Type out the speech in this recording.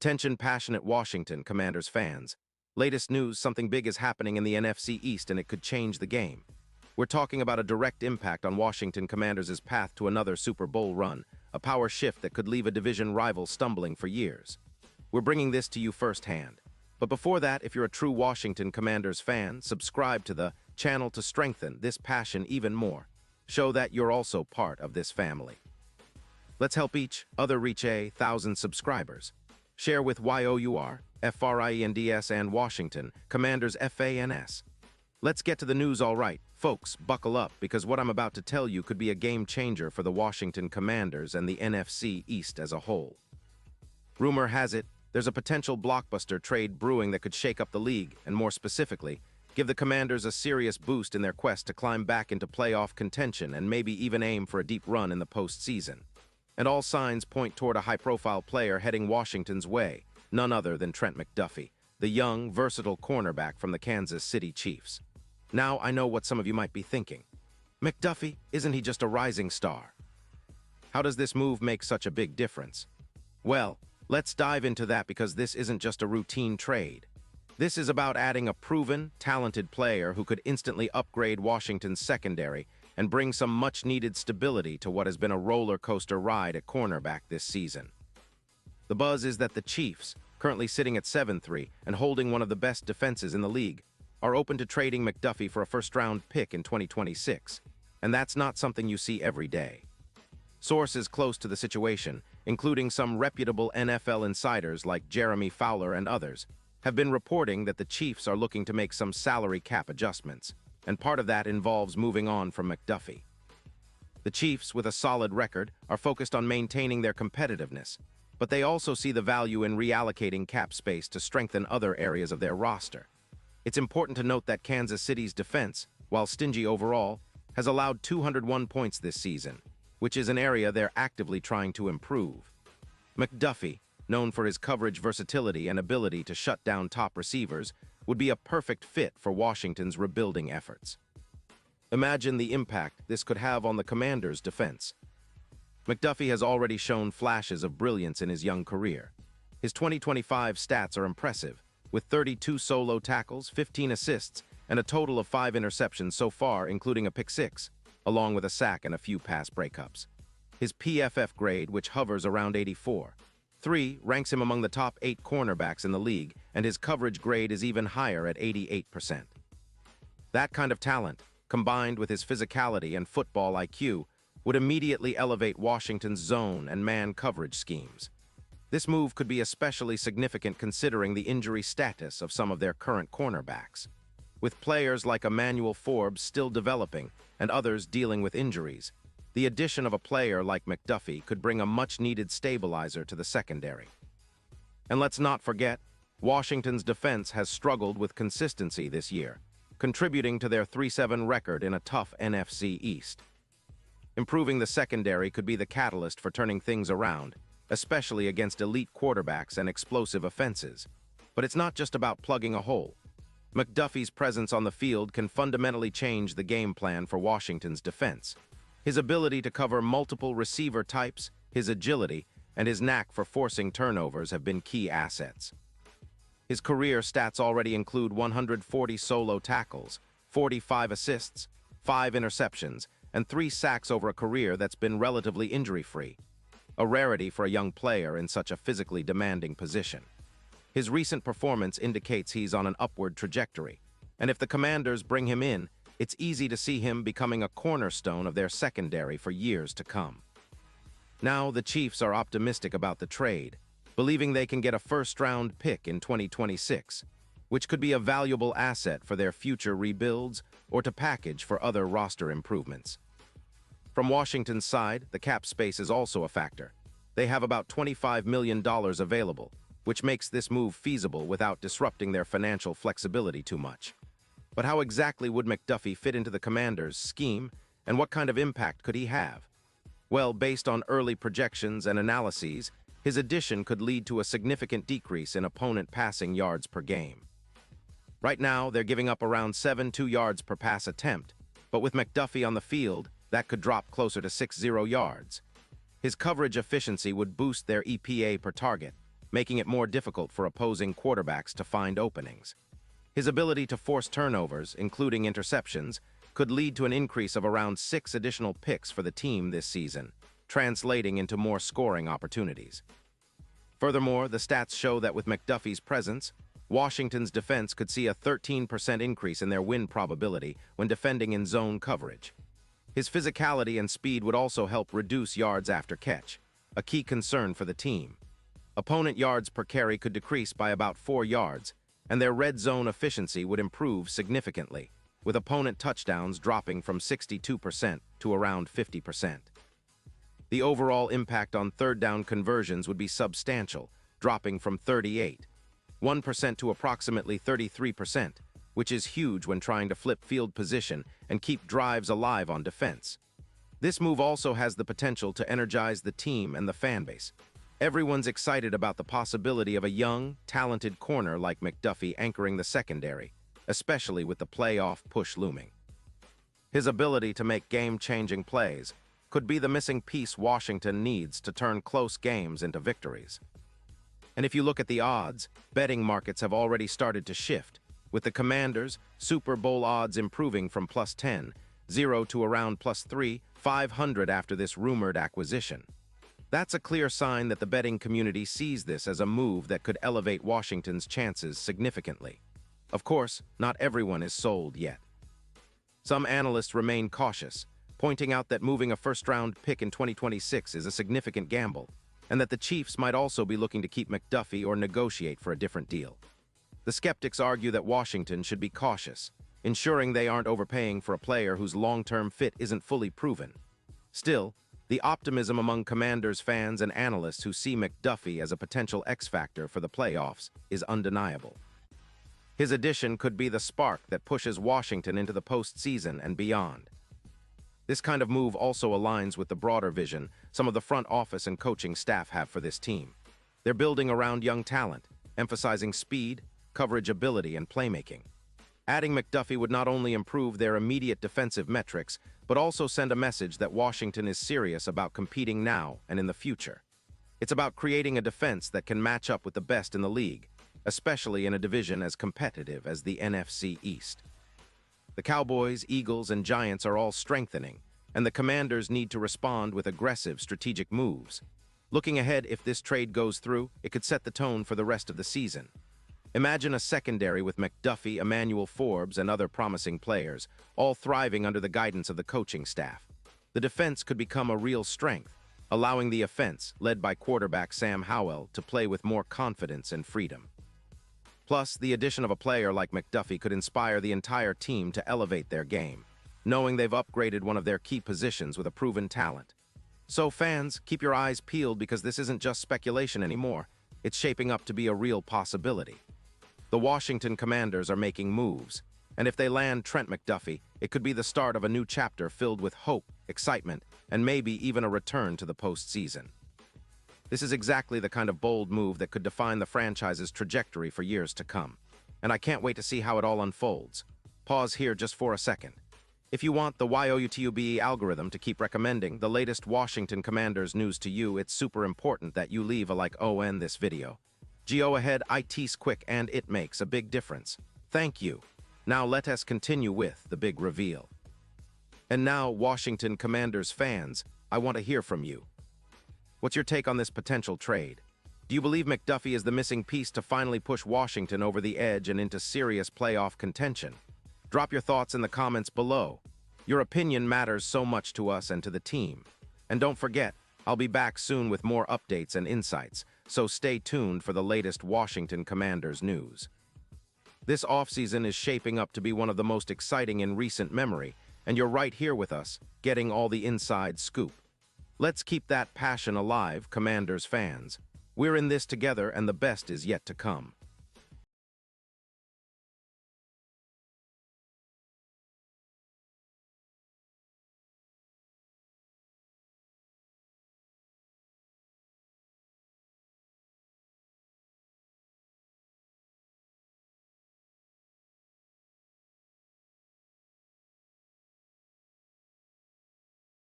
Attention passionate Washington Commanders fans. Latest news, something big is happening in the NFC East and it could change the game. We're talking about a direct impact on Washington Commanders' path to another Super Bowl run, a power shift that could leave a division rival stumbling for years. We're bringing this to you firsthand. But before that, if you're a true Washington Commanders fan, subscribe to the channel to strengthen this passion even more. Show that you're also part of this family. Let's help each other reach 1,000 subscribers. Share with YOUR, FRIENDS and Washington, Commanders FANS. Let's get to the news all right. Folks, buckle up because what I'm about to tell you could be a game changer for the Washington Commanders and the NFC East as a whole. Rumor has it, there's a potential blockbuster trade brewing that could shake up the league and, more specifically, give the Commanders a serious boost in their quest to climb back into playoff contention and maybe even aim for a deep run in the postseason. And all signs point toward a high-profile player heading Washington's way, none other than Trent McDuffie, the young, versatile cornerback from the Kansas City Chiefs. Now, I know what some of you might be thinking. McDuffie, isn't he just a rising star? How does this move make such a big difference? Well, let's dive into that because this isn't just a routine trade. This is about adding a proven, talented player who could instantly upgrade Washington's secondary and bring some much-needed stability to what has been a roller coaster ride at cornerback this season. The buzz is that the Chiefs, currently sitting at 7-3 and holding one of the best defenses in the league, are open to trading McDuffie for a first-round pick in 2026, and that's not something you see every day. Sources close to the situation, including some reputable NFL insiders like Jeremy Fowler and others, have been reporting that the Chiefs are looking to make some salary cap adjustments, and part of that involves moving on from McDuffie. The Chiefs, with a solid record, are focused on maintaining their competitiveness, but they also see the value in reallocating cap space to strengthen other areas of their roster. It's important to note that Kansas City's defense, while stingy overall, has allowed 201 points this season, which is an area they're actively trying to improve. McDuffie, known for his coverage versatility and ability to shut down top receivers, would be a perfect fit for Washington's rebuilding efforts. Imagine the impact this could have on the Commanders' defense. McDuffie has already shown flashes of brilliance in his young career. His 2025 stats are impressive, with 32 solo tackles, 15 assists, and a total of 5 interceptions so far, including a pick-6, along with a sack and a few pass breakups. His PFF grade, which hovers around 84.3, ranks him among the top 8 cornerbacks in the league, and his coverage grade is even higher at 88%. That kind of talent, combined with his physicality and football IQ, would immediately elevate Washington's zone and man coverage schemes. This move could be especially significant considering the injury status of some of their current cornerbacks. With players like Emmanuel Forbes still developing and others dealing with injuries, the addition of a player like McDuffie could bring a much-needed stabilizer to the secondary. And let's not forget, Washington's defense has struggled with consistency this year, contributing to their 3-7 record in a tough NFC East. Improving the secondary could be the catalyst for turning things around, especially against elite quarterbacks and explosive offenses. But it's not just about plugging a hole. McDuffie's presence on the field can fundamentally change the game plan for Washington's defense. His ability to cover multiple receiver types, his agility, and his knack for forcing turnovers have been key assets. His career stats already include 140 solo tackles, 45 assists, 5 interceptions, and 3 sacks over a career that's been relatively injury-free, a rarity for a young player in such a physically demanding position. His recent performance indicates he's on an upward trajectory, and if the Commanders bring him in, it's easy to see him becoming a cornerstone of their secondary for years to come. Now, the Chiefs are optimistic about the trade, believing they can get a first-round pick in 2026, which could be a valuable asset for their future rebuilds or to package for other roster improvements. From Washington's side, the cap space is also a factor. They have about $25 million available, which makes this move feasible without disrupting their financial flexibility too much. But how exactly would McDuffie fit into the Commanders' scheme, and what kind of impact could he have? Well, based on early projections and analyses, his addition could lead to a significant decrease in opponent passing yards per game. Right now, they're giving up around 7.2 yards per pass attempt, but with McDuffie on the field, that could drop closer to 6.0 yards. His coverage efficiency would boost their EPA per target, making it more difficult for opposing quarterbacks to find openings. His ability to force turnovers, including interceptions, could lead to an increase of around 6 additional picks for the team this season, translating into more scoring opportunities. Furthermore, the stats show that with McDuffie's presence, Washington's defense could see a 13% increase in their win probability when defending in zone coverage. His physicality and speed would also help reduce yards after catch, a key concern for the team. Opponent yards per carry could decrease by about 4 yards, and their red zone efficiency would improve significantly, with opponent touchdowns dropping from 62% to around 50%. The overall impact on third down conversions would be substantial, dropping from 38.1% to approximately 33%, which is huge when trying to flip field position and keep drives alive on defense. This move also has the potential to energize the team and the fan base. Everyone's excited about the possibility of a young, talented corner like McDuffie anchoring the secondary, especially with the playoff push looming. His ability to make game-changing plays could be the missing piece Washington needs to turn close games into victories. And if you look at the odds, betting markets have already started to shift, with the Commanders' Super Bowl odds improving from +10.0 to around +3,500 after this rumored acquisition. That's a clear sign that the betting community sees this as a move that could elevate Washington's chances significantly. Of course, not everyone is sold yet. Some analysts remain cautious, pointing out that moving a first-round pick in 2026 is a significant gamble, and that the Chiefs might also be looking to keep McDuffie or negotiate for a different deal. The skeptics argue that Washington should be cautious, ensuring they aren't overpaying for a player whose long-term fit isn't fully proven. Still, the optimism among Commanders fans and analysts who see McDuffie as a potential X-factor for the playoffs is undeniable. His addition could be the spark that pushes Washington into the postseason and beyond. This kind of move also aligns with the broader vision some of the front office and coaching staff have for this team. They're building around young talent, emphasizing speed, coverage ability, and playmaking. Adding McDuffie would not only improve their immediate defensive metrics, but also send a message that Washington is serious about competing now and in the future. It's about creating a defense that can match up with the best in the league, especially in a division as competitive as the NFC East. The Cowboys, Eagles, and Giants are all strengthening, and the Commanders need to respond with aggressive strategic moves. Looking ahead, if this trade goes through, it could set the tone for the rest of the season. Imagine a secondary with McDuffie, Emmanuel Forbes, and other promising players, all thriving under the guidance of the coaching staff. The defense could become a real strength, allowing the offense, led by quarterback Sam Howell, to play with more confidence and freedom. Plus, the addition of a player like McDuffie could inspire the entire team to elevate their game, knowing they've upgraded one of their key positions with a proven talent. So fans, keep your eyes peeled because this isn't just speculation anymore. It's shaping up to be a real possibility. The Washington Commanders are making moves, and if they land Trent McDuffie, it could be the start of a new chapter filled with hope, excitement, and maybe even a return to the postseason. This is exactly the kind of bold move that could define the franchise's trajectory for years to come, and I can't wait to see how it all unfolds. Pause here just for a second. If you want the YOUTUBE algorithm to keep recommending the latest Washington Commanders news to you, it's super important that you leave a like on this video. Go ahead, it's quick and it makes a big difference. Thank you. Now let us continue with the big reveal. And now, Washington Commanders fans, I want to hear from you. What's your take on this potential trade? Do you believe McDuffie is the missing piece to finally push Washington over the edge and into serious playoff contention? Drop your thoughts in the comments below. Your opinion matters so much to us and to the team. And don't forget, I'll be back soon with more updates and insights, so stay tuned for the latest Washington Commanders news. This offseason is shaping up to be one of the most exciting in recent memory, and you're right here with us, getting all the inside scoop. Let's keep that passion alive, Commanders fans. We're in this together and the best is yet to come.